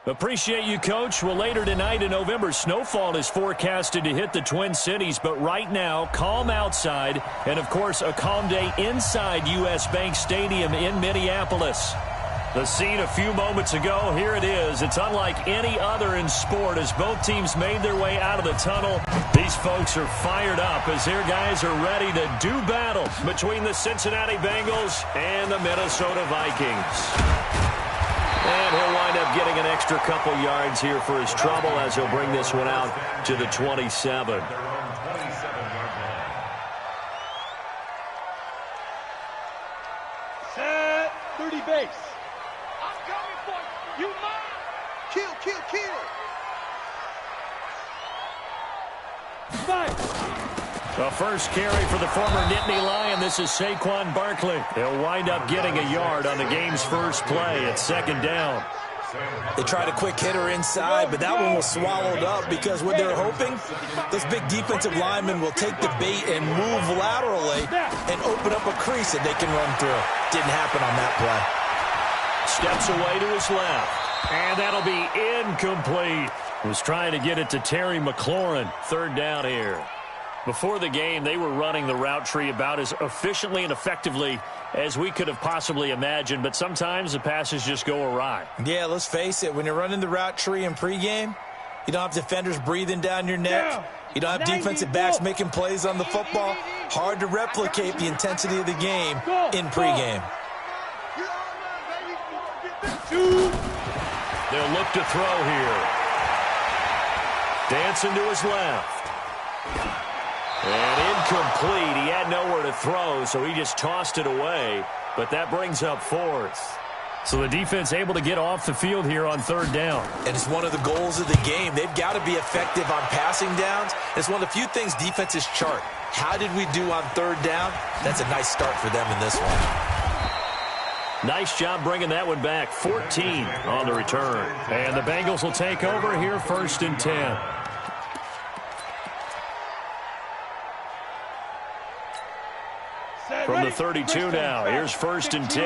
Appreciate you, Coach. Well, later tonight in November, snowfall is forecasted to hit the Twin Cities, but right now, calm outside, and, of course, a calm day inside U.S. Bank Stadium in Minneapolis. The scene a few moments ago, here it is. It's unlike any other in sport as both teams made their way out of the tunnel. These folks are fired up as their guys are ready to do battle between the Cincinnati Bengals and the Minnesota Vikings. And he'll wind up getting an extra couple yards here for his trouble as he'll bring this one out to the 27. Set 30 base. I'm coming for you. You mine. Kill, kill, kill. Five. The first carry for the former Nittany Lion. This is Saquon Barkley. He'll wind up getting a yard on the game's first play at second down. They tried a quick hitter inside, but that one was swallowed up because what they're hoping, those big defensive linemen will take the bait and move laterally and open up a crease that they can run through. Didn't happen on that play. Steps away to his left, and that'll be incomplete. Was trying to get it to Terry McLaurin. Third down here. Before the game, they were running the route tree about as efficiently and effectively as we could have possibly imagined, but sometimes the passes just go awry. Yeah, let's face it. When you're running the route tree in pregame, you don't have defenders breathing down your neck. You don't have defensive backs making plays on the football. Hard to replicate the intensity of the game in pregame. They'll look to throw here. Dancing to his left. And incomplete. He had nowhere to throw, so he just tossed it away. But that brings up fourth. So the defense able to get off the field here on third down. And it's one of the goals of the game. They've got to be effective on passing downs. It's one of the few things defenses chart. How did we do on third down? That's a nice start for them in this one. Nice job bringing that one back. 14 on the return. And the Bengals will take over here first and 10. From the 32 now, here's first and 10.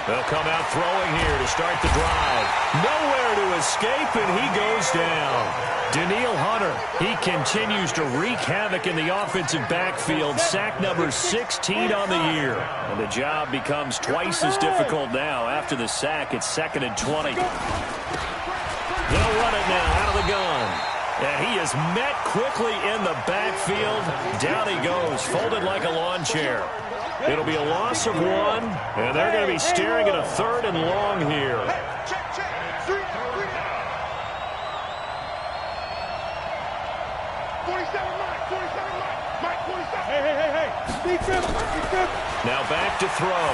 They'll come out throwing here to start the drive. Nowhere to escape, and he goes down. Danielle Hunter, he continues to wreak havoc in the offensive backfield. Sack number 16 on the year. And the job becomes twice as difficult now. After the sack, it's second and 20. They'll run it now out of the gun. And he is met quickly in the backfield. Down he goes, folded like a lawn chair. It'll be a loss of one, and they're going to be staring at a third and long here. Now back to throw.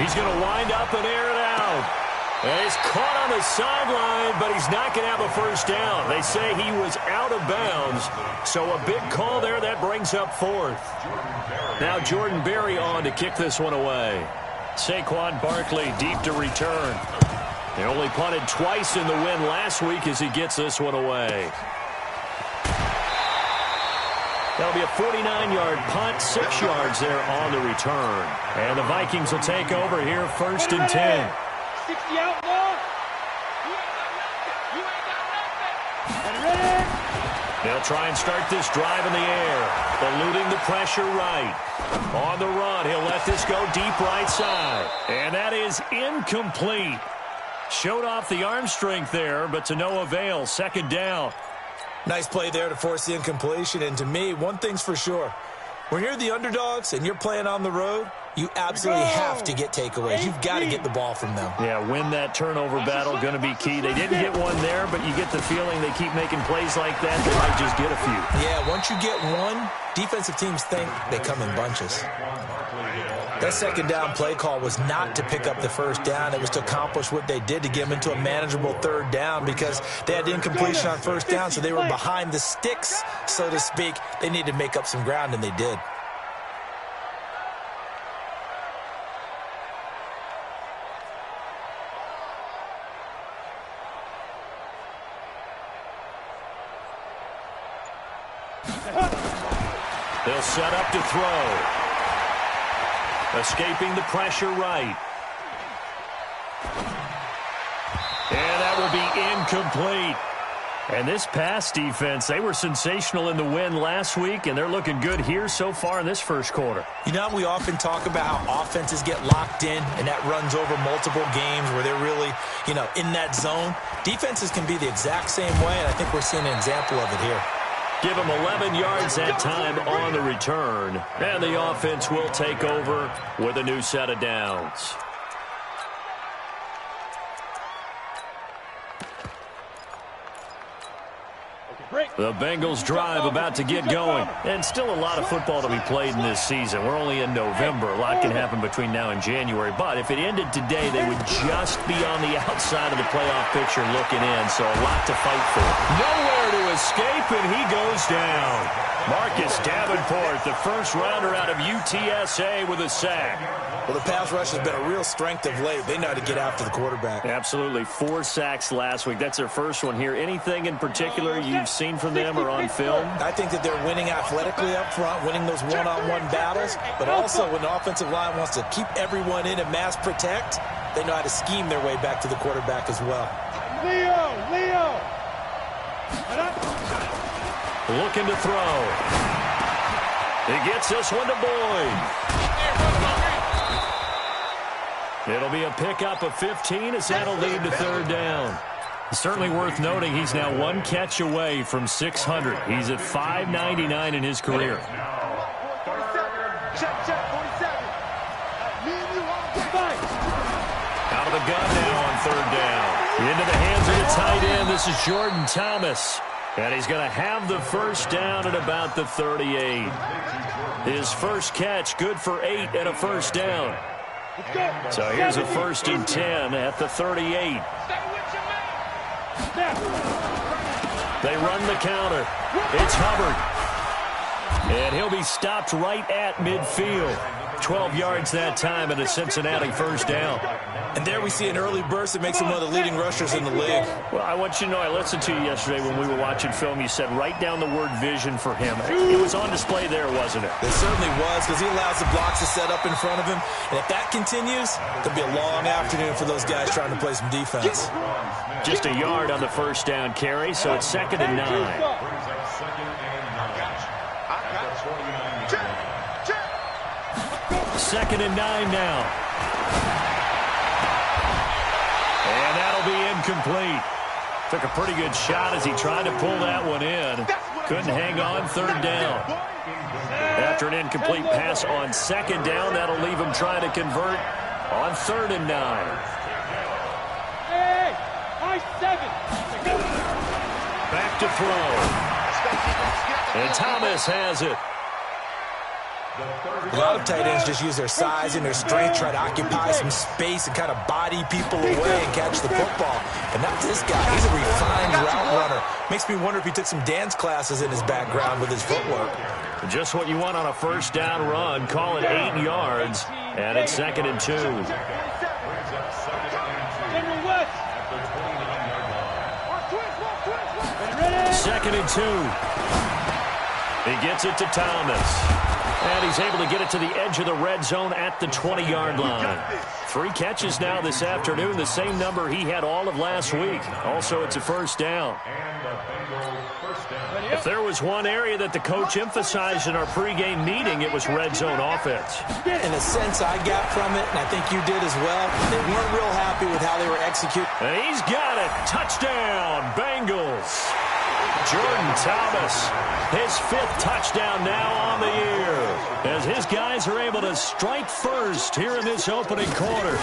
He's going to wind up and air it out. And he's caught on the sideline, but he's not going to have a first down. They say he was out of bounds. So a big call there. That brings up fourth. Now Jordan Berry on to kick this one away. Saquon Barkley deep to return. They only punted twice in the win last week as he gets this one away. That'll be a 49-yard punt, 6 yards there on the return. And the Vikings will take over here first and 10. 60 out more. You ain't got nothing. They'll try and start this drive in the air, eluding the pressure right. On the run, he'll let this go deep right side. And that is incomplete. Showed off the arm strength there, but to no avail. Second down. Nice play there to force the incompletion. And to me, one thing's for sure. When you're the underdogs and you're playing on the road, you absolutely have to get takeaways. You've got to get the ball from them. Yeah, win that turnover battle, going to be key. They didn't get one there, but you get the feeling they keep making plays like that, they might just get a few. Yeah, once you get one, defensive teams think they come in bunches. That second down play call was not to pick up the first down. It was to accomplish what they did to get them into a manageable third down because they had incompletion on first down, so they were behind the sticks, so to speak. They needed to make up some ground, and they did. They'll set up to throw. Escaping the pressure right. And that will be incomplete. And this pass defense, they were sensational in the win last week, and they're looking good here so far in this first quarter. You know, we often talk about how offenses get locked in, and that runs over multiple games where they're really, in that zone. Defenses can be the exact same way, and I think we're seeing an example of it here. Give them 11 yards that time on the return, and the offense will take over with a new set of downs. The Bengals drive about to get going. And still a lot of football to be played in this season. We're only in November. A lot can happen between now and January. But if it ended today, they would just be on the outside of the playoff picture looking in. So a lot to fight for. Nowhere to escape, and he goes down. Marcus Davenport, the first rounder out of UTSA with a sack. Well, the pass rush has been a real strength of late. They know how to get after the quarterback. Absolutely. 4 sacks last week. That's their first one here. Anything in particular you've seen from them or on film? I think that they're winning athletically up front, winning those one-on-one battles, but also when the offensive line wants to keep everyone in and mass protect, they know how to scheme their way back to the quarterback as well. Leo! Looking to throw. He gets this one to Boyd. It'll be a pickup of 15 as that'll lead to third down. Certainly worth noting he's now 1 catch away from 600. He's at 599 in his career. Out of the gun now on third down. Into the hands of the tight end. This is Jordan Thomas. And he's going to have the first down at about the 38. His first catch, good for 8 and a first down. So here's a 1st and 10 at the 38. They run the counter. It's Hubbard. And he'll be stopped right at midfield. 12 yards that time and a Cincinnati first down. And there we see an early burst that makes him one of the leading rushers in the league. Well, I want you to know, I listened to you yesterday when we were watching film. You said write down the word vision for him. It was on display there, wasn't it? It certainly was, because he allows the blocks to set up in front of him. And if that continues, there'll be a long afternoon for those guys trying to play some defense. Just a yard on the first down carry, so it's 2nd and 9. 2nd and 9 now. And that'll be incomplete. Took a pretty good shot as he tried to pull that one in. Couldn't hang on, third down. After an incomplete pass on 2nd down, that'll leave him trying to convert on 3rd and 9. Hey, I-7. Back to throw. And Thomas has it. A lot of tight ends just use their size and their strength, try to occupy some space and kind of body people away and catch the football. But not this guy. He's a refined route runner. Makes me wonder if he took some dance classes in his background with his footwork. Just what you want on a first down run. Call it 8 yards, and it's 2nd and 2. 2nd and 2. He gets it to Thomas. And he's able to get it to the edge of the red zone at the 20-yard line. 3 catches now this afternoon, the same number he had all of last week. Also, it's a first down. If there was one area that the coach emphasized in our pregame meeting, it was red zone offense. In a sense, I got from it, and I think you did as well. They weren't real happy with how they were executing. And he's got it. Touchdown, Bengals. Jordan Thomas, his 5th touchdown now on the year, as his guys are able to strike first here in this opening quarter.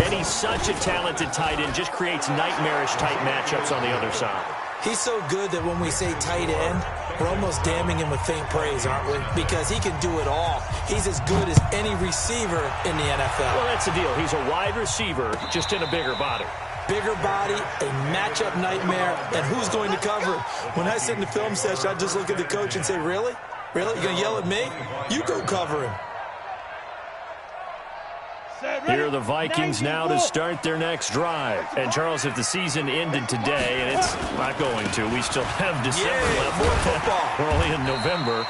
And he's such a talented tight end, just creates nightmarish-type matchups on the other side. He's so good that when we say tight end, we're almost damning him with faint praise, aren't we? Because he can do it all. He's as good as any receiver in the NFL. Well, that's the deal. He's a wide receiver, just in a bigger body. Bigger body, a matchup nightmare, and who's going to cover him? When I sit in the film session, I just look at the coach and say, really? Really? You're going to yell at me? You go cover him. Set, Here are the Vikings now to start their next drive. And, Charles, if the season ended today, and it's not going to, we still have December left. More football. We're only in November.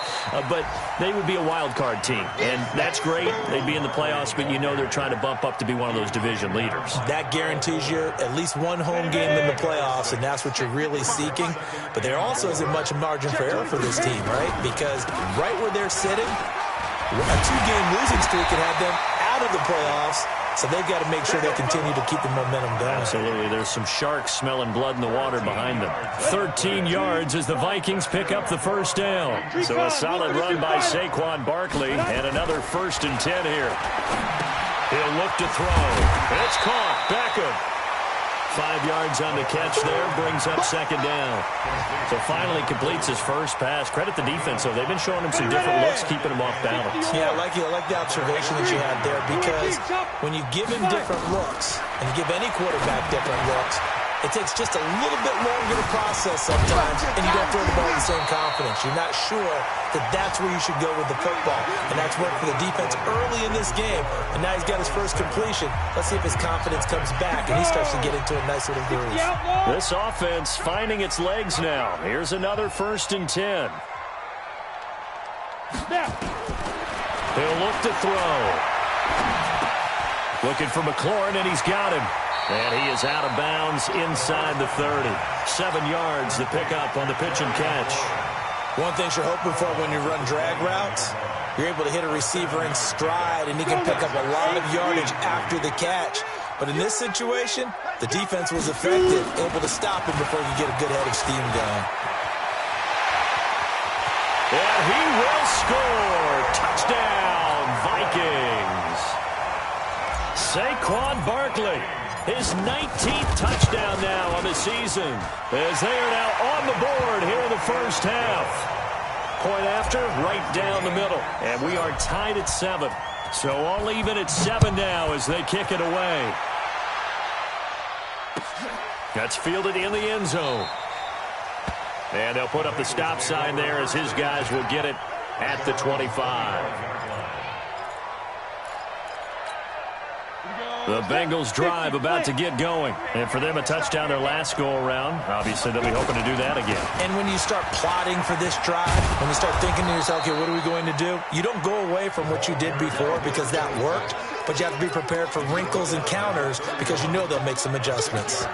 But they would be a wild card team. And that's great. They'd be in the playoffs, but you know they're trying to bump up to be one of those division leaders. That guarantees you at least one home game in the playoffs, and that's what you're really seeking. But there also isn't much margin for error for this team, right? Because right where they're sitting, a two-game losing streak could have them out of the playoffs, so they've got to make sure they continue to keep the momentum going. Absolutely. There's some sharks smelling blood in the water behind them. 13 yards as the Vikings pick up the first down. So a solid run by Saquon Barkley, and another 1st and 10 here. He'll look to throw. It's caught. Beckham. 5 yards on the catch there, brings up 2nd down. So finally completes his first pass. Credit the defense, though. They've been showing him some different looks, keeping him off balance. Yeah, I like the observation that you had there, because when you give him different looks, and you give any quarterback different looks, it takes just a little bit longer to process sometimes, and you don't throw the ball with the same confidence. You're not sure that that's where you should go with the football. And that's worked for the defense early in this game. And now he's got his first completion. Let's see if his confidence comes back and he starts to get into a nice little groove. This offense finding its legs now. Here's another 1st and 10. He'll look to throw. Looking for McLaurin, and he's got him. And he is out of bounds inside the 30. 7 yards, the pickup on the pitch and catch. One thing you're hoping for when you run drag routes, you're able to hit a receiver in stride, and he can pick up a lot of yardage after the catch. But in this situation, the defense was effective, able to stop him before you get a good head of steam going. And he will score. Touchdown, Vikings. Saquon Barkley. His 19th touchdown now on the season, as they are now on the board here in the first half. Point after, right down the middle. And we are tied at 7. So all even at 7 now as they kick it away. That's fielded in the end zone. And they'll put up the stop sign there as his guys will get it at the 25. The Bengals drive about to get going. And for them, a touchdown their last go-around. Obviously, they'll be hoping to do that again. And when you start plotting for this drive, when you start thinking to yourself, okay, what are we going to do? You don't go away from what you did before because that worked. But you have to be prepared for wrinkles and counters because you know they'll make some adjustments.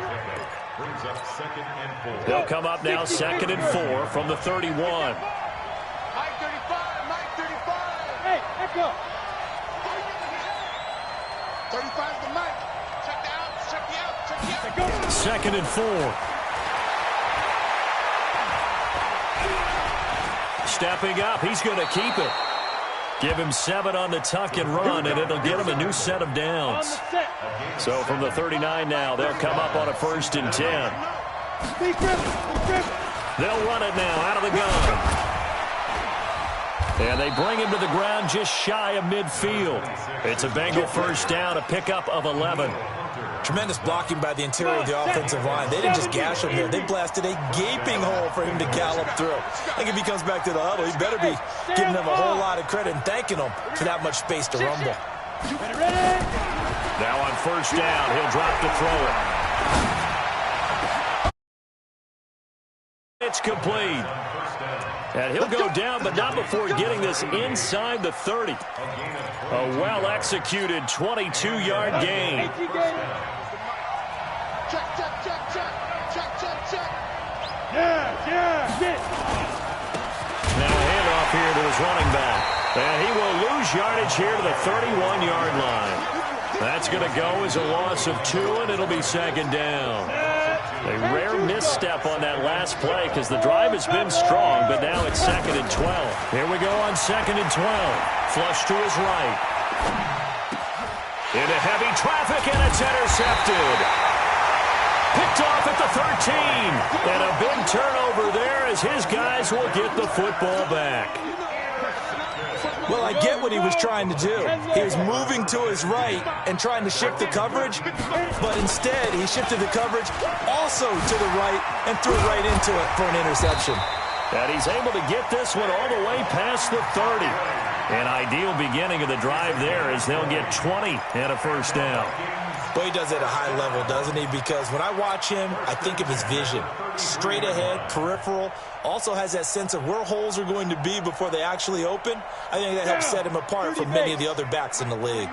They'll come up now 2nd and 4 from the 31. Mike 35, Mike 35. Hey, echo. 35's the mic. Check the out, check the out, check the out. 2nd and 4. Stepping up, he's going to keep it. Give him 7 on the tuck and run, and it'll get him a new set of downs. So from the 39 now, they'll come up on a 1st and 10. They'll run it now out of the gun. And they bring him to the ground just shy of midfield. It's a Bengal first down, a pickup of 11. Tremendous blocking by the interior of the offensive line. They didn't just gash him there. They blasted a gaping hole for him to gallop through. I think if he comes back to the huddle, he better be giving them a whole lot of credit and thanking them for that much space to rumble. Now on 1st down, he'll drop to throw it. It's complete. And he'll go down, but not before getting this inside the 30. A well-executed 22-yard gain. Check, check, check, check. Check, check, check. Yeah. Now a handoff here to his running back. And he will lose yardage here to the 31-yard line. That's going to go as a loss of 2, and it'll be 2nd down. A rare misstep on that last play because the drive has been strong, but now it's 2nd and 12. Here we go on 2nd and 12. Flush to his right. Into heavy traffic, and it's intercepted. Picked off at the 13. And a big turnover there as his guys will get the football back. Well, I get what he was trying to do. He was moving to his right and trying to shift the coverage, but instead he shifted the coverage also to the right and threw right into it for an interception. And he's able to get this one all the way past the 30. An ideal beginning of the drive there as they'll get 20 and a first down. Well, he does it at a high level, doesn't he? Because when I watch him, I think of his vision. Straight ahead, peripheral. Also has that sense of where holes are going to be before they actually open. I think that helps set him apart from many of the other backs in the league.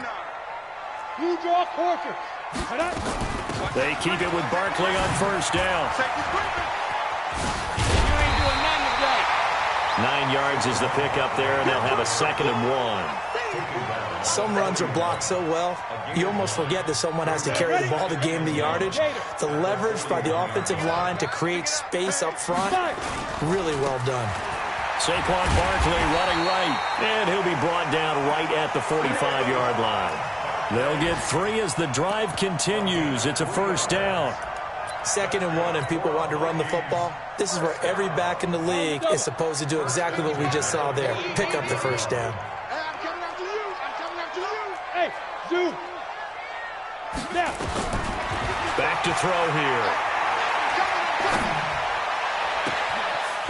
You draw quarters. They keep it with Barkley on first down. You ain't doing nothing today. 9 yards is the pickup there, and they'll have a 2nd and 1. Some runs are blocked so well, you almost forget that someone has to carry the ball to gain the yardage. The leverage by the offensive line to create space up front, really well done. Saquon Barkley running right, and he'll be brought down right at the 45-yard line. They'll get 3 as the drive continues. It's a first down. 2nd and 1, and people want to run the football. This is where every back in the league is supposed to do exactly what we just saw there. Pick up the first down. Hey, Zoo. Now. Back to throw here.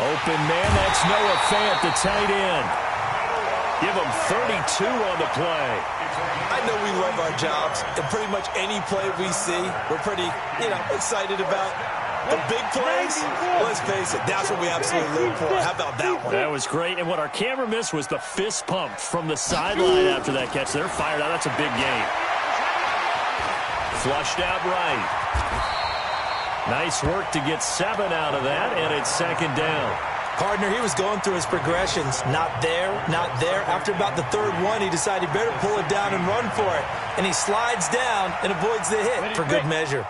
Open man, that's Noah Fant, the tight end. Give him 32 on the play. I know we love our jobs, and pretty much any play we see, we're pretty, excited about. The big plays, let's face it, that's what we absolutely live for. How about that one? That was great, and what our camera missed was the fist pump from the sideline after that catch. They're fired out. That's a big game. Flushed out right. Nice work to get 7 out of that, and it's 2nd down. Partner, he was going through his progressions. Not there, not there. After about the 3rd one, he decided he better pull it down and run for it. And he slides down and avoids the hit for good measure.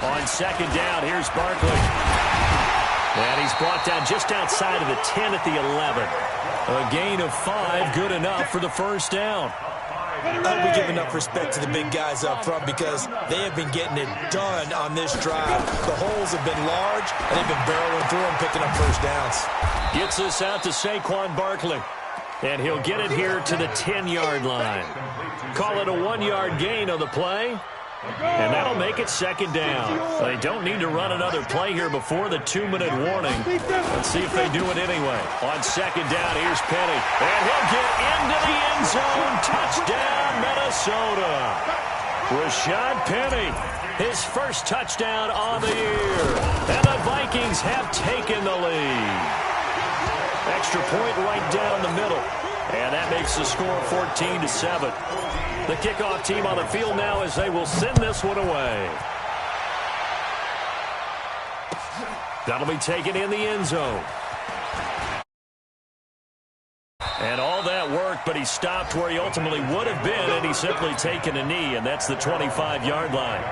On 2nd down, here's Barkley. And he's brought down just outside of the 10 at the 11. A gain of 5, good enough for the first down. We give enough respect to the big guys up front because they have been getting it done on this drive. The holes have been large, and they've been barreling through them, picking up first downs. Gets this out to Saquon Barkley. And he'll get it here to the 10-yard line. Call it a 1-yard gain on the play. And that'll make it 2nd down. They don't need to run another play here before the 2-minute warning. Let's see if they do it anyway. On 2nd down, here's Penny. And he'll get into the end zone. Touchdown, Minnesota. Rashad Penny, his first touchdown on the year. And the Vikings have taken the lead. Extra point right down the middle. And that makes the score 14-7. The kickoff team on the field now as they will send this one away. That'll be taken in the end zone. And all that work, but he stopped where he ultimately would have been, and he's simply taken a knee, and that's the 25-yard line.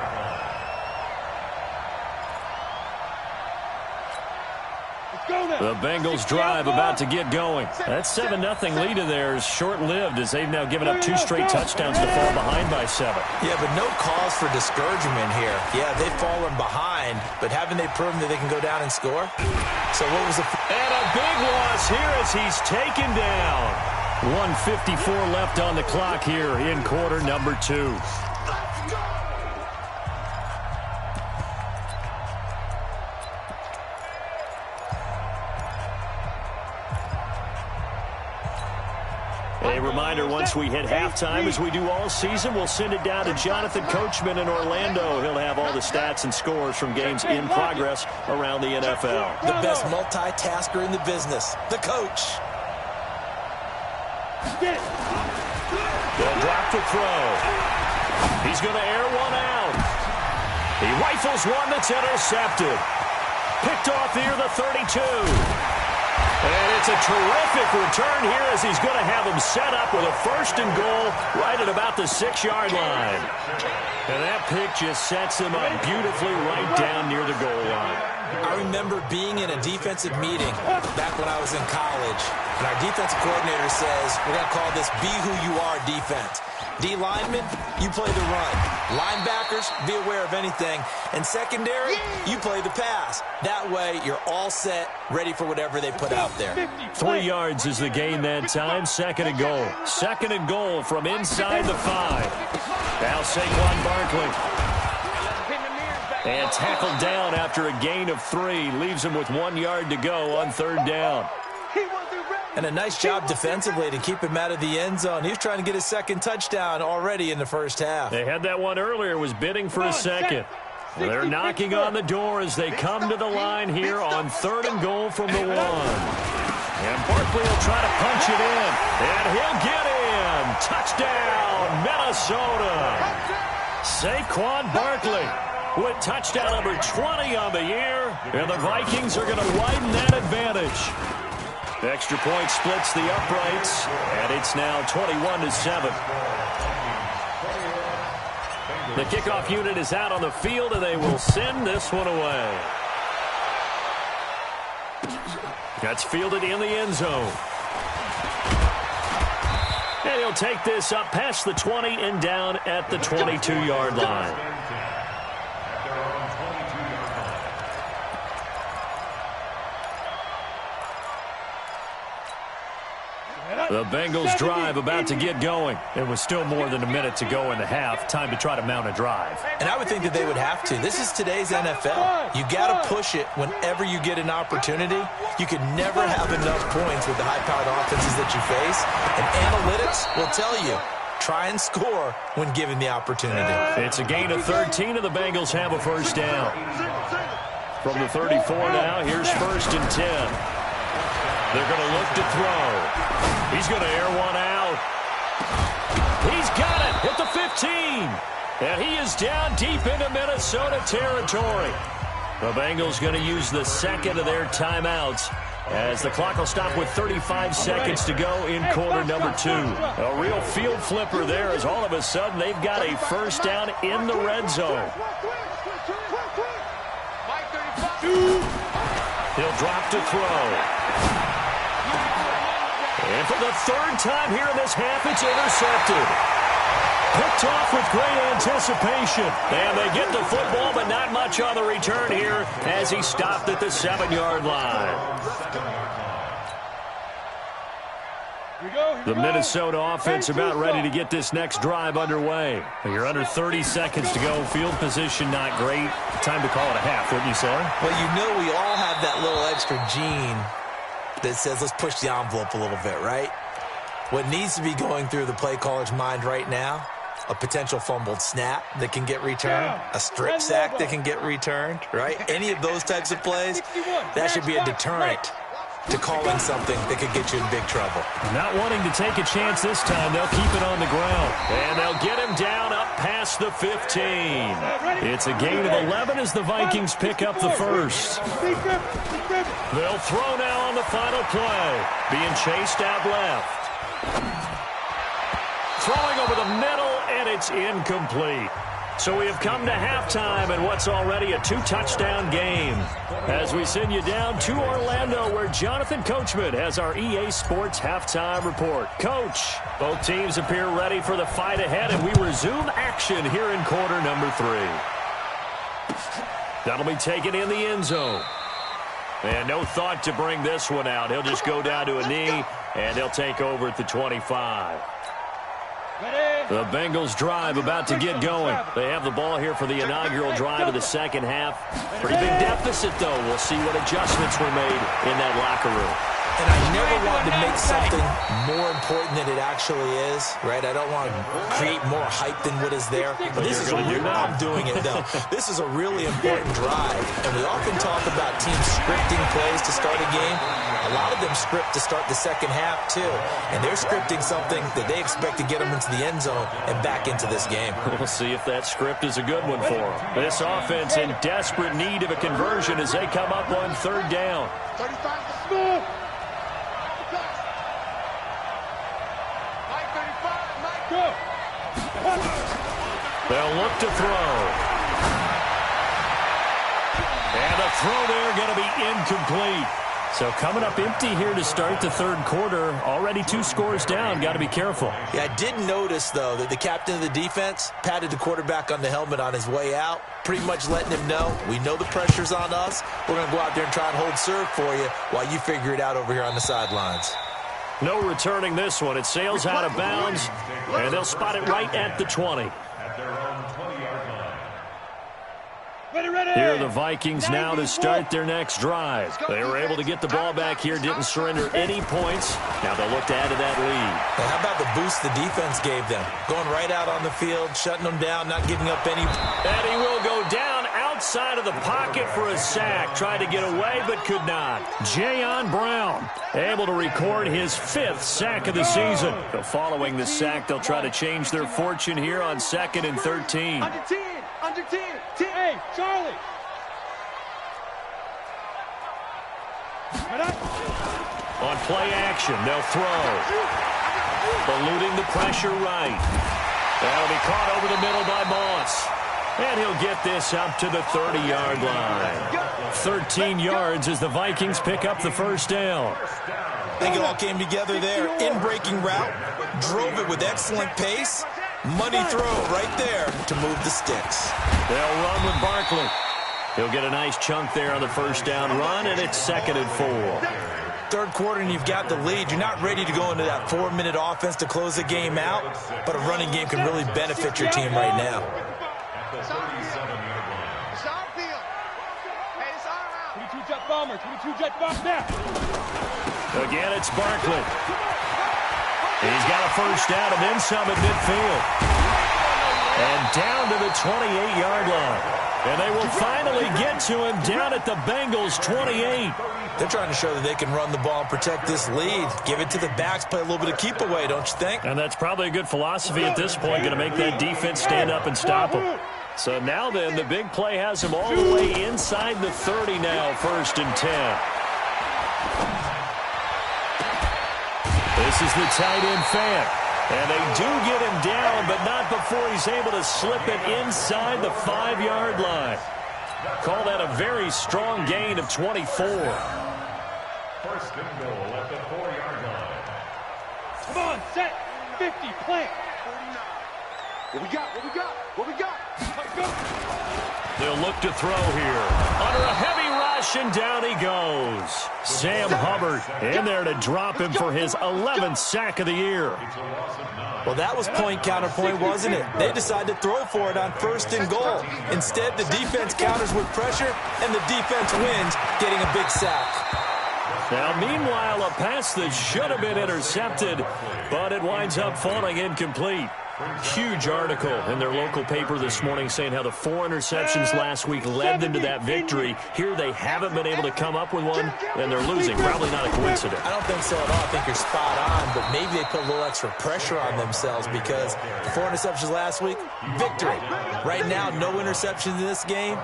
The Bengals drive about to get going. That 7-0 lead of theirs short-lived as they've now given up 2 straight touchdowns to fall behind by 7. Yeah, but no cause for discouragement here. Yeah, they've fallen behind, but haven't they proven that they can go down and score? So what was the... And a big loss here as he's taken down. 1:54 left on the clock here in quarter number 2. A reminder, once we hit halftime, as we do all season, we'll send it down to Jonathan Coachman in Orlando. He'll have all the stats and scores from games in progress around the NFL. The best multitasker in the business, the coach. They'll drop the throw. He's going to air one out. He rifles one that's intercepted. Picked off near the 32. And it's a terrific return here as he's going to have him set up with a 1st and goal right at about the 6-yard line. And that pick just sets him up beautifully right down near the goal line. I remember being in a defensive meeting back when I was in college, and our defensive coordinator says, we're going to call this Be Who You Are defense. D linemen, you play the run. Linebackers, be aware of anything. And secondary, you play the pass. That way, you're all set, ready for whatever they put out there. 3 yards is the gain that time. 2nd and goal. 2nd and goal from inside the 5. Now Saquon Barkley. And tackled down after a gain of 3. Leaves him with 1 yard to go on 3rd down. And a nice job defensively to keep him out of the end zone. He was trying to get his 2nd touchdown already in the first half. They had that one earlier, was bidding for a 2nd. They're knocking on the door as they come to the line here on 3rd and goal from the 1. And Barkley will try to punch it in. And he'll get in. Touchdown, Minnesota. Saquon Barkley with touchdown number 20 on the year. And the Vikings are going to widen that advantage. Extra point splits the uprights, and it's now 21-7. The kickoff unit is out on the field, and they will send this one away. That's fielded in the end zone. And he'll take this up past the 20 and down at the 22-yard line. The Bengals drive about to get going. It was still more than a minute to go in the half. Time to try to mount a drive. And I would think that they would have to. This is today's NFL. You got to push it whenever you get an opportunity. You can never have enough points with the high-powered offenses that you face. And analytics will tell you, try and score when given the opportunity. It's a gain of 13, and the Bengals have a 1st down. From the 34 now, here's 1st and 10. They're going to look to throw. He's going to air one out. He's got it at the 15. And he is down deep into Minnesota territory. The Bengals going to use the 2nd of their timeouts as the clock will stop with 35 seconds to go in quarter number 2. A real field flipper there as all of a sudden they've got a 1st down in the red zone. He'll drop to throw. And for the 3rd time here in this half, it's intercepted. Picked off with great anticipation. And they get the football, but not much on the return here as he stopped at the 7-yard line. The Minnesota offense about ready to get this next drive underway. You're under 30 seconds to go. Field position not great. Time to call it a half, wouldn't you say? Well, you know we all have that little extra gene that says let's push the envelope a little bit, right? What needs to be going through the play caller's mind right now, a potential fumbled snap that can get returned, a strip sack that can get returned, right? Any of those types of plays, that should be a deterrent to calling something that could get you in big trouble. Not wanting to take a chance this time, they'll keep it on the ground. And they'll get him down up past the 15. It's a gain of 11 as the Vikings pick up the 1st. They'll throw now on the final play. Being chased out left. Throwing over the middle, and it's incomplete. So we have come to halftime in what's already a 2-touchdown game. As we send you down to Orlando, where Jonathan Coachman has our EA Sports halftime report. Coach, both teams appear ready for the fight ahead, and we resume action here in quarter number 3. That'll be taken in the end zone. And no thought to bring this one out. He'll just go down to a knee, and they'll take over at the 25. The Bengals drive about to get going. They have the ball here for the inaugural drive of the 2nd half. Pretty big deficit, though. We'll see what adjustments were made in that locker room. And I never want to make something more important than it actually is, right? I don't want to create more hype than what is there. But this is I'm doing it, though. This is a really important drive. And we often talk about teams scripting plays to start a game. A lot of them script to start the 2nd half, too. And they're scripting something that they expect to get them into the end zone and back into this game. We'll see if that script is a good one for them. This offense in desperate need of a conversion as they come up on 3rd down. 35. They'll look to throw. And the throw there going to be incomplete. So coming up empty here to start the 3rd quarter. Already 2 scores down. Got to be careful. Yeah, I did notice, though, that the captain of the defense patted the quarterback on the helmet on his way out, pretty much letting him know, we know the pressure's on us. We're going to go out there and try and hold serve for you while you figure it out over here on the sidelines. No returning this one. It sails out of bounds, and they'll spot it right at the 20. Here are the Vikings now to start their next drive. They were able to get the ball back here, didn't surrender any points. Now they'll look to add to that lead. Now how about the boost the defense gave them? Going right out on the field, shutting them down, not giving up any. And he will go down outside of the pocket for a sack. Tried to get away, but could not. Jayon Brown able to record his 5th sack of the season. So following the sack, they'll try to change their fortune here on 2nd and 13. Under 10. Hey, Charlie. On play action, they'll throw. Eluding the pressure right. That'll be caught over the middle by Moss. And he'll get this up to the 30-yard line. 13 yards as the Vikings pick up the first down. I think it all came together there. In-breaking route, drove it with excellent pace. Money throw right there to move the sticks. They'll run with Barkley. He'll get a nice chunk there on the first down run, and it's 2nd and 4. Third quarter and you've got the lead. You're not ready to go into that 4-minute offense to close the game out, but a running game can really benefit your team right now. Again, it's Barkley. He's got a first down and then some at midfield. And down to the 28-yard line. And they will finally get to him down at the Bengals' 28. They're trying to show that they can run the ball and protect this lead. Give it to the backs, play a little bit of keep away, don't you think? And that's probably a good philosophy at this point, going to make that defense stand up and stop them. So now then, the big play has him all the way inside the 30 now, 1st and 10. This is the tight end fan. And they do get him down, but not before he's able to slip it inside the 5-yard line. Call that a very strong gain of 24. 1st and goal at the 4-yard line. Come on, set, 50, plant. 49. What we got? Let's go. They'll look to throw here. Under a heavy rush, and down he goes. Sam Hubbard in there to drop him for his 11th sack of the year. Well, that was point counterpoint, wasn't it? They decided to throw for it on 1st and goal. Instead, the defense counters with pressure, and the defense wins, getting a big sack. Now, meanwhile, a pass that should have been intercepted, but it winds up falling incomplete. Huge article in their local paper this morning saying how the 4 interceptions last week led them to that victory. Here they haven't been able to come up with one, and they're losing. Probably not a coincidence. I don't think so at all. I think you're spot on, but maybe they put a little extra pressure on themselves because 4 interceptions last week, victory. Right now, no interceptions in this game.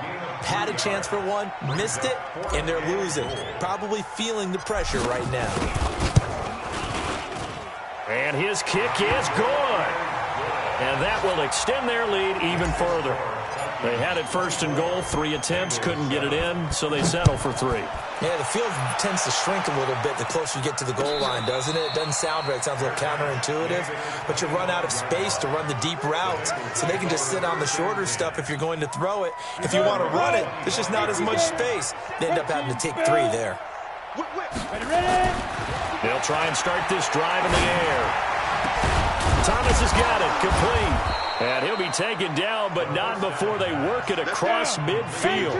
Had a chance for one, missed it, and they're losing. Probably feeling the pressure right now. And his kick is good. And that will extend their lead even further. They had it 1st and goal, 3 attempts, couldn't get it in, so they settle for 3. Yeah, the field tends to shrink a little bit the closer you get to the goal line, doesn't it? It doesn't sound right. It sounds a little counterintuitive. But you run out of space to run the deep routes, so they can just sit on the shorter stuff if you're going to throw it. If you want to run it, there's just not as much space. They end up having to take 3 there. They'll try and start this drive in the air. Thomas has got it, complete. And he'll be taken down, but not before they work it across midfield.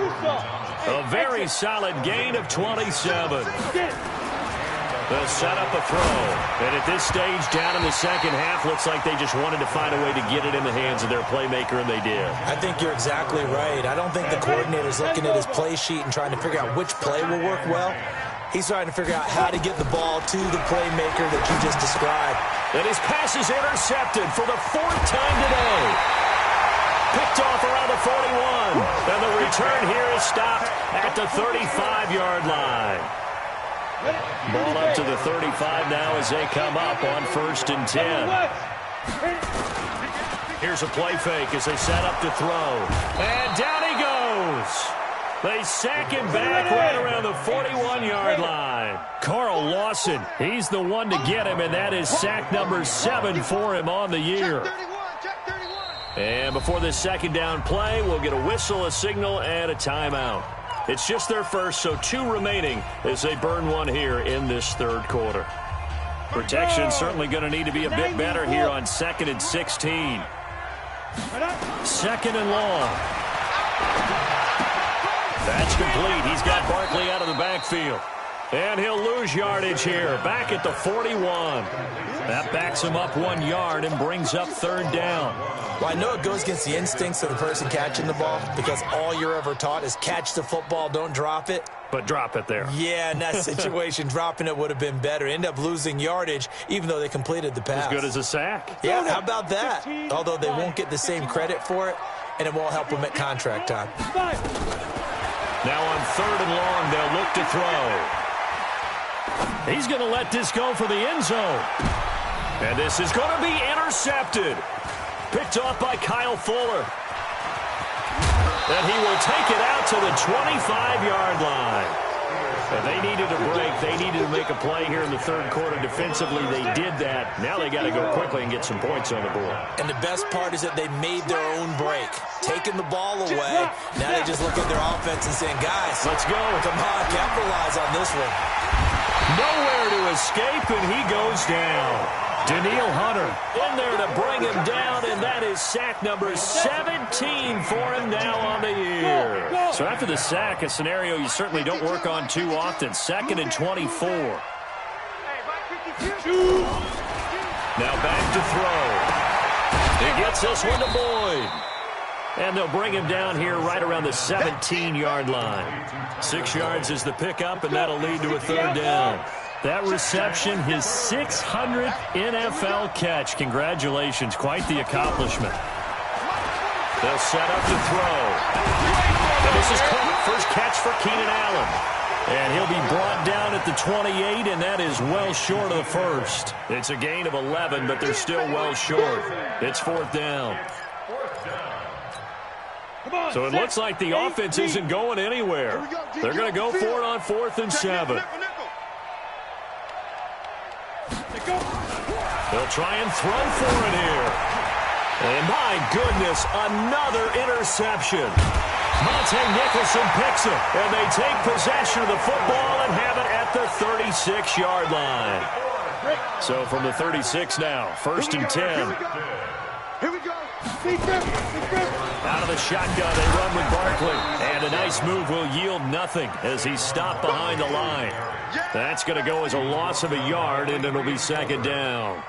A very solid gain of 27. They'll set up a throw. And at this stage, down in the second half, looks like they just wanted to find a way to get it in the hands of their playmaker, and they did. I think you're exactly right. I don't think the coordinator's looking at his play sheet and trying to figure out which play will work well. He's trying to figure out how to get the ball to the playmaker that you just described. And his pass is intercepted for the 4th time today. Picked off around the 41. And the return here is stopped at the 35-yard line. Ball up to the 35 now as they come up on 1st and 10. Here's a play fake as they set up to throw. And down he goes. They sack him back right around the 41-yard line. Carl Lawson, he's the one to get him, and that is sack number 7 for him on the year. And before this second down play, we'll get a whistle, a signal, and a timeout. It's just their first, so 2 remaining as they burn one here in this 3rd quarter. Protection certainly going to need to be a bit better here on 2nd and 16. 2nd and long. That's complete. He's got Barkley out of the backfield. And he'll lose yardage here. Back at the 41. That backs him up 1 yard and brings up third down. Well, I know it goes against the instincts of the person catching the ball because all you're ever taught is catch the football, don't drop it. But drop it there. Yeah, in that situation, dropping it would have been better. End up losing yardage, even though they completed the pass. As good as a sack. Yeah, how about that? Although they won't get the same credit for it, and it won't help them at contract time. Now on third and long, they'll look to throw. He's going to let this go for the end zone. And this is going to be intercepted. Picked off by Kyle Fuller. And he will take it out to the 25-yard line. And they needed a break. They needed to make a play here in the third quarter. Defensively, they did that. Now they got to go quickly and get some points on the board. And the best part is that they made their own break. Taking the ball away. Now they just look at their offense and saying, guys, let's go. Come on, capitalize on this one. Nowhere to escape, and he goes down. Daniil Hunter in there to bring him down, and that is sack number 17 for him now on the year. So after the sack, a scenario you certainly don't work on too often. 2nd and 24. Now back to throw. He gets this one to Boyd. And they'll bring him down here right around the 17-yard line. 6 yards is the pickup, and that'll lead to a third down. That reception, his 600th NFL catch. Congratulations. Quite the accomplishment. They'll set up to throw. And this is caught. First catch for Keenan Allen. And he'll be brought down at the 28, and that is well short of the first. It's a gain of 11, but they're still well short. It's fourth down. So it looks like the offense isn't going anywhere. They're going to go for it on 4th and 7. They'll try and throw for it here. And my goodness, another interception. Monte Nicholson picks it, and they take possession of the football and have it at the 36-yard line. So from the 36 now, 1st and 10. Here we go. Out of the shotgun, they run with Barkley. And a nice move will yield nothing as he's stopped behind the line. That's going to go as a loss of a yard, and it'll be 2nd down.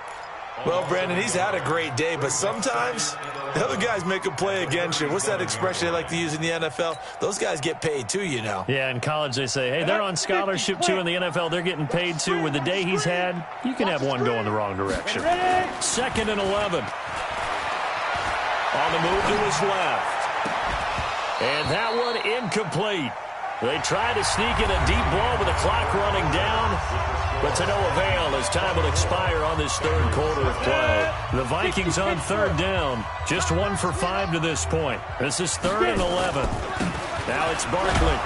Well, Brandon, he's had a great day, but sometimes the other guys make a play against you. What's that expression they like to use in the NFL? Those guys get paid too, you know. Yeah, in college they say, hey, they're on scholarship too. In the NFL, they're getting paid too. With the day he's had, you can have one going the wrong direction. 2nd and 11. On the move to his left. And that one incomplete. They try to sneak in a deep ball with the clock running down, but to no avail as time will expire on this third quarter of play. The Vikings on 3rd down, just 1 for 5 to this point. This is 3rd and 11. Now it's Barkley.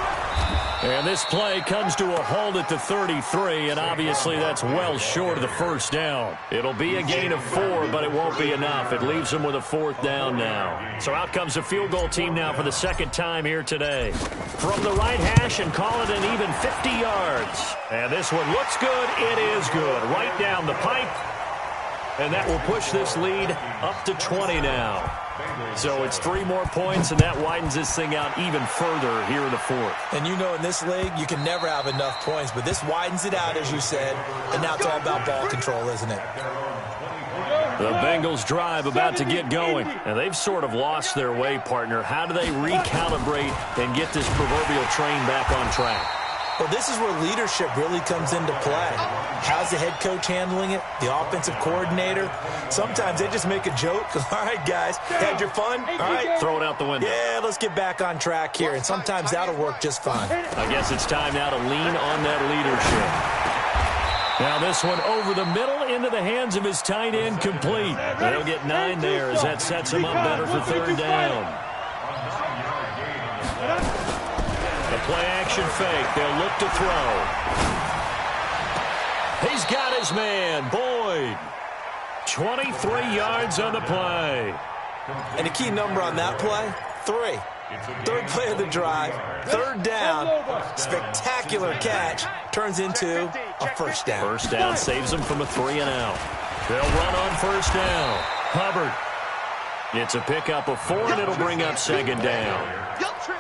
And this play comes to a halt at the 33, and obviously that's well short of the first down. It'll be a gain of 4, but it won't be enough. It leaves them with a 4th down now. So out comes the field goal team now for the 2nd time here today. From the right hash and call it an even 50 yards. And this one looks good. It is good. Right down the pipe. And that will push this lead up to 20 now. So it's 3 more points, and that widens this thing out even further here in the 4th. And you know in this league, you can never have enough points, but this widens it out, as you said, and now it's all about ball control, isn't it? The Bengals drive about to get going, and they've sort of lost their way, partner. How do they recalibrate and get this proverbial train back on track? Well, this is where leadership really comes into play. How's the head coach handling it? The offensive coordinator? Sometimes they just make a joke. All right, guys, had your fun? All right. Throw it out the window. Yeah, let's get back on track here, and sometimes that'll work just fine. I guess it's time now to lean on that leadership. Now this one over the middle into the hands of his tight end, complete. They'll get 9 there as that sets him up better for 3rd down. The play-action fake. They'll look to throw. He's got his man, Boyd. 23 yards on the play. And the key number on that play, 3. 3rd play of the drive, 3rd down, spectacular catch, turns into a 1st down. 1st down saves them from a 3 and out. They'll run on 1st down. Hubbard. It's a pickup of 4, and it'll bring up 2nd down.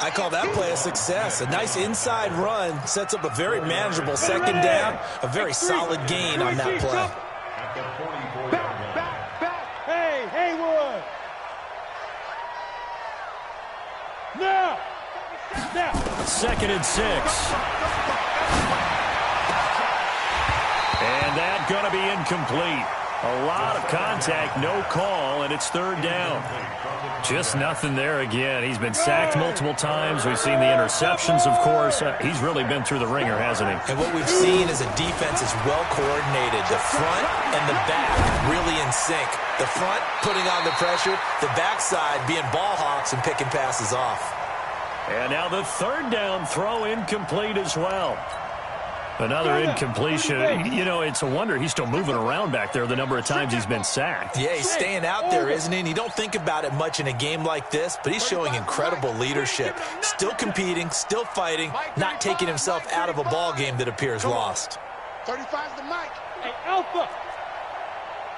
I call that play a success. A nice inside run sets up a very manageable second down. A very solid gain on that play. Back. Hey, Haywood. Now. 2nd and 6. And that's going to be incomplete. A lot of contact, no call, and it's 3rd down. Just nothing there again. He's been sacked multiple times. We've seen the interceptions, of course. He's really been through the ringer, hasn't he? And what we've seen is a defense is well coordinated. The front and the back really in sync. The front putting on the pressure, the backside being ball hawks and picking passes off. And now the 3rd down throw incomplete as well. Another incompletion. You know, it's a wonder he's still moving around back there the number of times he's been sacked. Yeah, he's staying out there, isn't he? And you don't think about it much in a game like this, but he's showing incredible leadership. Still competing, still fighting, not taking himself out of a ball game that appears lost. 35's the Mike. Hey, Alpha.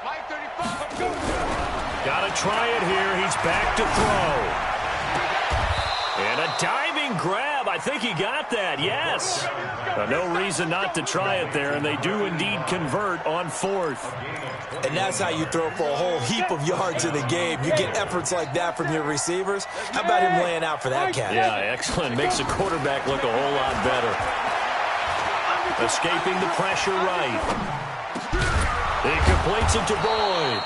Mike 35. Got to try it here. He's back to throw. And a diving grab. I think he got that, yes. No reason not to try it there, and they do indeed convert on 4th. And that's how you throw for a whole heap of yards in a game. You get efforts like that from your receivers. How about him laying out for that catch? Yeah, excellent. Makes the quarterback look a whole lot better. Escaping the pressure right. He completes it to Boyd.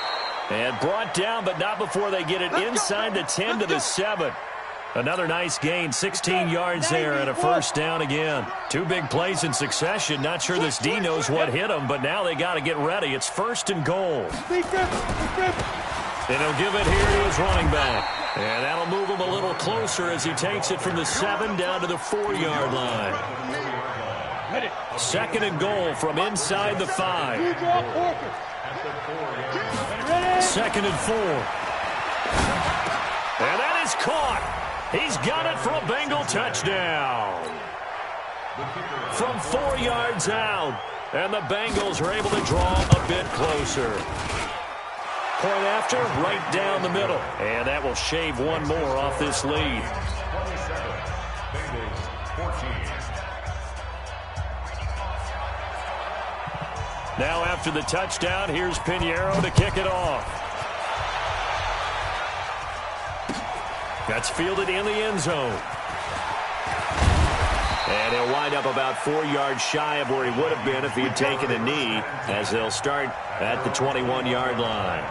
And brought down, but not before they get it inside the 10 to the 7. Another nice gain, 16 yards there, and a 1st down again. 2 big plays in succession. Not sure this D knows what hit him, but now they got to get ready. It's 1st and goal. And he'll give it here to his running back. And that'll move him a little closer as he takes it from the 7 down to the 4-yard line. 2nd and goal from inside the 5. 2nd and 4. And that is caught. He's got it for a Bengal touchdown. From 4 yards out. And the Bengals are able to draw a bit closer. Point after, right down the middle. And that will shave one more off this lead. 27, Bengals 14. Now after the touchdown, here's Pinheiro to kick it off. That's fielded in the end zone. And he'll wind up about 4 yards shy of where he would have been if he had taken a knee, as they'll start at the 21-yard line.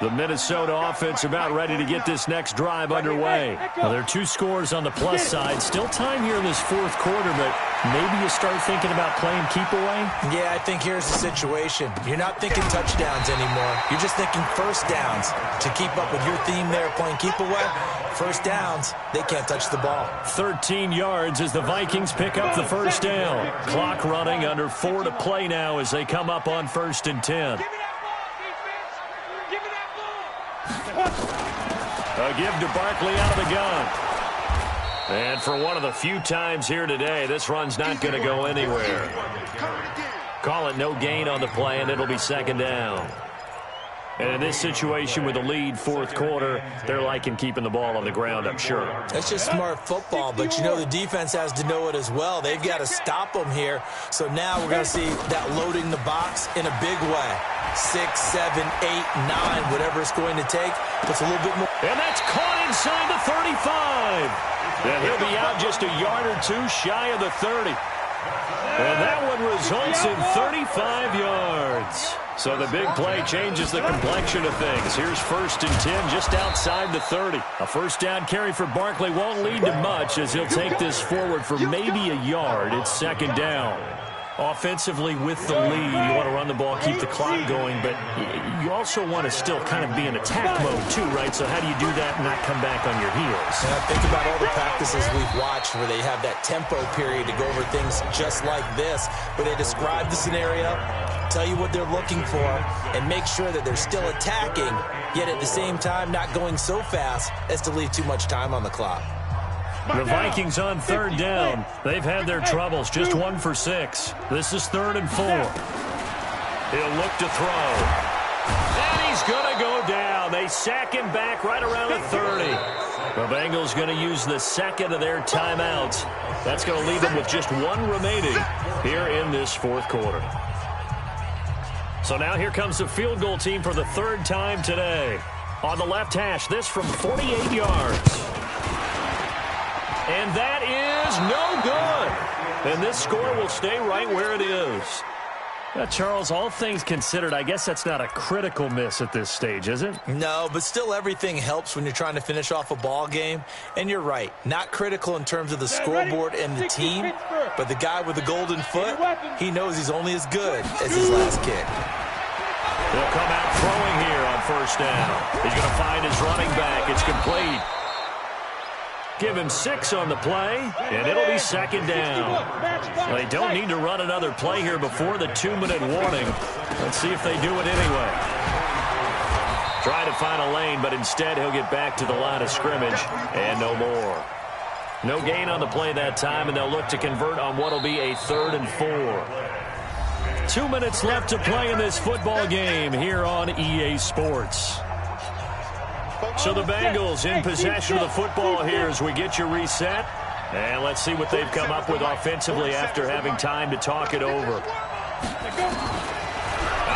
The Minnesota offense about ready to get this next drive underway. Now, there are 2 scores on the plus side. Still time here in this 4th quarter, but maybe you start thinking about playing keep away? Yeah, I think here's the situation. You're not thinking touchdowns anymore. You're just thinking 1st downs. To keep up with your theme there, playing keep away, 1st downs, they can't touch the ball. 13 yards as the Vikings pick up the 1st down. Clock running, under 4 to play now as they come up on 1st and 10. A give to Barkley out of the gun. And for one of the few times here today, this run's not going to go anywhere. Call it no gain on the play, and it'll be 2nd down. And in this situation with a lead 4th quarter, they're liking keeping the ball on the ground, I'm sure. That's just smart football, but you know the defense has to know it as well. They've got to stop them here. So now we're going to see that loading the box in a big way. 6, 7, 8, 9, whatever it's going to take. Puts a little bit more. And that's caught inside the 35. And he'll be out just a yard or 2 shy of the 30. And that one results in 35 yards. So the big play changes the complexion of things. Here's 1st and 10 just outside the 30. A 1st down carry for Barkley won't lead to much as he'll take this forward for maybe a yard. It's 2nd down. Offensively with the lead, you want to run the ball, keep the clock going, but you also want to still kind of be in attack mode too, right? So how do you do that and not come back on your heels? Yeah, think about all the practices we've watched where they have that tempo period to go over things just like this, where they describe the scenario, tell you what they're looking for, and make sure that they're still attacking, yet at the same time not going so fast as to leave too much time on the clock. The Vikings on 3rd down. They've had their troubles, just 1 for 6. This is 3rd and 4. He'll look to throw. And he's going to go down. They sack him back right around the 30. The Bengals going to use the second of their timeouts. That's going to leave them with just one remaining here in this fourth quarter. So now here comes the field goal team for the third time today. On the left hash, this from 48 yards. And that is no good. And this score will stay right where it is. Charles, all things considered, I guess that's not a critical miss at this stage, is it? No, but still everything helps when you're trying to finish off a ball game. And you're right, not critical in terms of the scoreboard and the team, but the guy with the golden foot, he knows he's only as good as his last kick. He'll come out throwing here on first down. He's going to find his running back. It's complete. Give him 6 on the play, and it'll be second down. Well, they don't need to run another play here before the 2-minute warning. Let's see if they do it anyway. Try to find a lane, but instead he'll get back to the line of scrimmage, and no more. No gain on the play that time, and they'll look to convert on what will be a 3rd and 4. 2 minutes left to play in this football game here on EA Sports. So the Bengals in possession of the football here as we get you reset. And let's see what they've come up with offensively after having time to talk it over. Out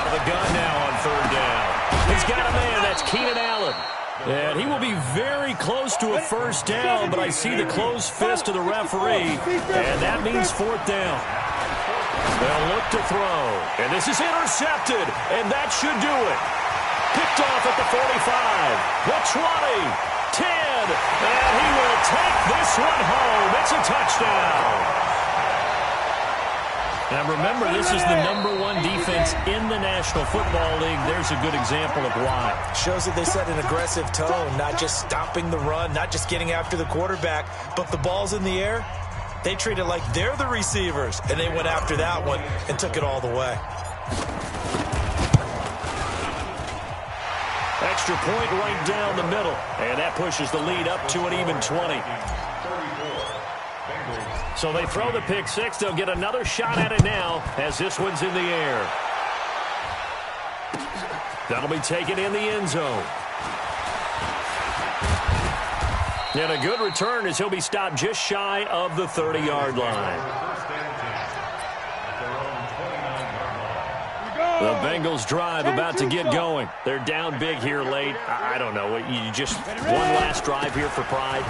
of the gun now on 3rd down. He's got a man. That's Keenan Allen. And he will be very close to a first down, but I see the closed fist of the referee, and that means 4th down. They'll look to throw, and this is intercepted, and that should do it. Picked off at the 45, the 20, 10, and he will take this one home. It's a touchdown. Now remember, this is the #1 defense in the National Football League. There's a good example of why. Shows that they set an aggressive tone, not just stopping the run, not just getting after the quarterback, but the ball's in the air. They treat it like they're the receivers, and they went after that one and took it all the way. Extra point right down the middle, and that pushes the lead up to an even 20. So they throw the pick six. They'll get another shot at it now as this one's in the air. That'll be taken in the end zone. And a good return as he'll be stopped just shy of the 30-yard line. The Bengals drive about to get going. They're down big here late. I don't know. You just one last drive here for pride?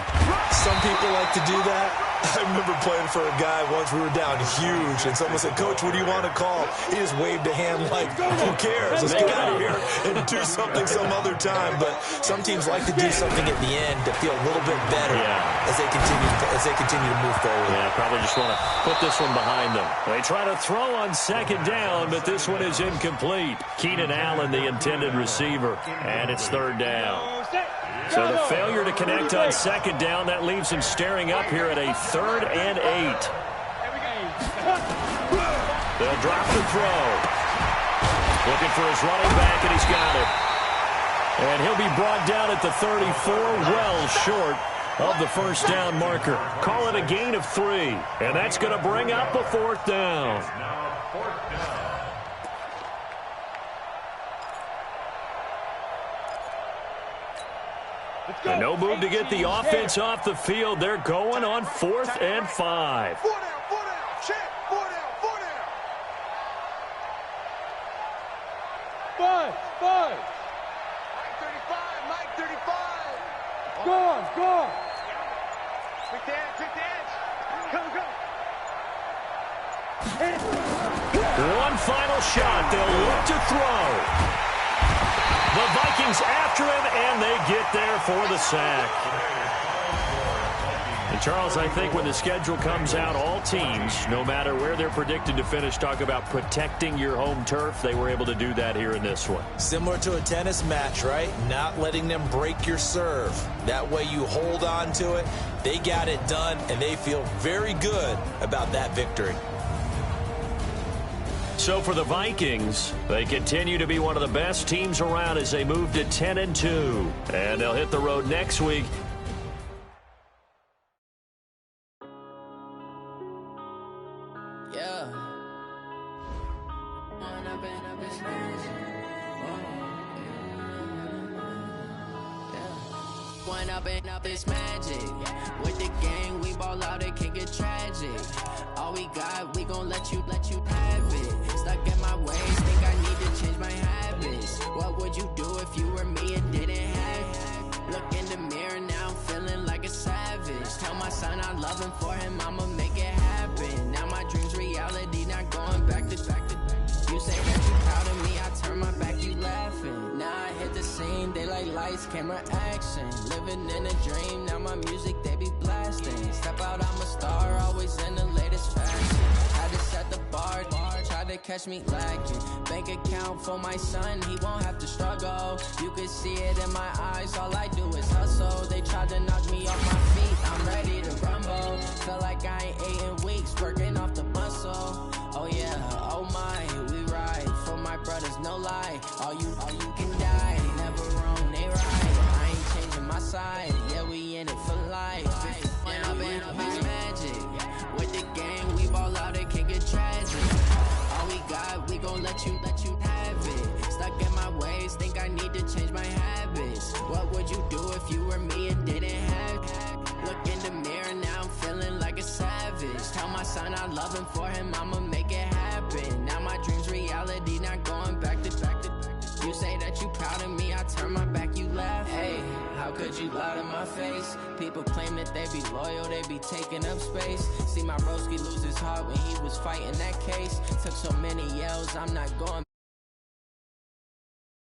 Some people like to do that. I remember playing for a guy once. We were down huge, and someone said, "Coach, what do you want to call?" He just waved a hand like, "Who cares? Let's get out of here and do something some other time." But some teams like to do something at the end to feel a little bit better as they continue to move forward. Yeah, probably just want to put this one behind them. They try to throw on second down, but this one is incomplete. Keenan Allen, the intended receiver, and it's 3rd down. So the failure to connect on second down, that leaves him staring up here at a 3rd and 8. They'll drop the throw. Looking for his running back, and he's got it. And he'll be brought down at the 34, well short of the first down marker. Call it a gain of 3, and that's going to bring up a 4th down. And no move to get the offense off the field. They're going on 4th and 5. 4 down, check, 4 down. 5. Mike 35. Go. Quick dance. Come. One final shot. They'll look to throw. The Vikings after him, and they get there for the sack. And Charles, I think when the schedule comes out, all teams, no matter where they're predicted to finish, talk about protecting your home turf. They were able to do that here in this one. Similar to a tennis match, right? Not letting them break your serve. That way you hold on to it. They got it done, and they feel very good about that victory. So for the Vikings, they continue to be one of the best teams around as they move to 10-2. And they'll hit the road next week. Yeah. it's magic. One up and up, it's magic. With the gang, we ball out, it can get tragic. All we got, we gon' let you have it. Stuck in my ways, think I need to change my habits. What would you do if you were me and didn't have it? Look in the mirror now, I'm feeling like a savage. Tell my son I love him, for him I'ma make it happen. Now my dream's reality, not going back to. You say that you proud of me, I turn my back, you laughing. Now I hit the scene, they like lights, camera, action. Living in a dream, now my music, they be blasting. Step out, I'm a star, always in the latest fashion. Had to set the bar, try to catch me lacking. Bank account for my son, he won't have to struggle. You can see it in my eyes, all I do is hustle. They tried to knock me off my feet, I'm ready to rumble. Feel like I ain't ate in weeks, working off the muscle. Oh yeah, oh my, we ride for my brothers, no lie. All you can die, never wrong, they right. I ain't changing my side, yeah, we in it for life. When up and up, it's magic. With the gang, we ball out, it can get tragic. All we got, we gon' let you have it. Stuck in my ways, think I need to change my habits. What would you do if you were me and didn't have it? Look in the mirror, now I'm feeling like a savage. Tell my son I love him, for him I'ma make it happen. Now my dream's reality, not going back to. You say that you proud of me, I turn my back, you laugh. Hey, how could you lie to my face? People claim that they be loyal, they be taking up space. See my broski lose his heart when he was fighting that case. Took so many yells, I'm not going